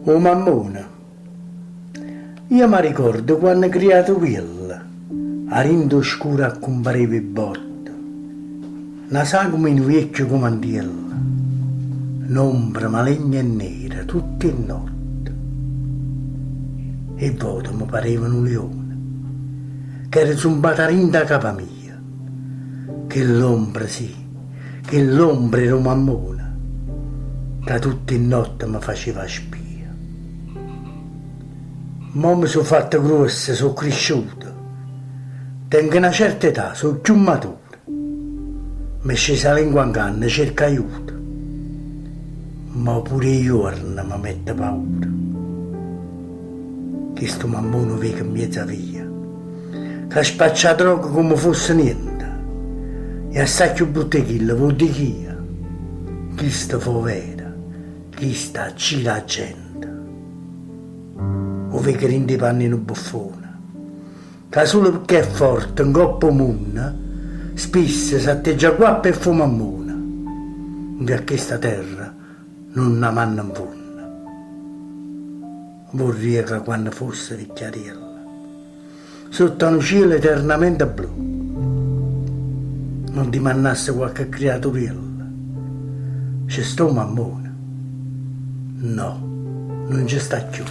O mammona, io mi ricordo quando ho creato quella, a rindo scura accompariva i botto, una sagoma in vecchio come andiella, un'ombra maligna e nera, tutte in notte. E voto mi pareva un leone, che era zumbata rinda capa mia, che l'ombra sì, che l'ombra era mammona, che tutte in notte mi faceva spia. Mo mi sono fatta grossa, sono cresciuta. Tengo una certa età, sono più matura. Mi è scesa la lingua in canna, cerca aiuto. Ma pure i giorni mi mette paura. Che sto mammone vega in mezza via, che spaccia droga come fosse niente. E assai più brutta che la vuol dire chi sta povera, chi sta ci la gente. O vega rinde i panni in un buffone, che solo perché è forte, un coppo munna, spesso si atteggia qua per fumammona, che questa terra non la manna in vonna. Vorrei che quando fosse vecchiarella, sotto un cielo eternamente blu, non ti mannasse qualche creaturella. C'è sto mammona? No, non ci sta più.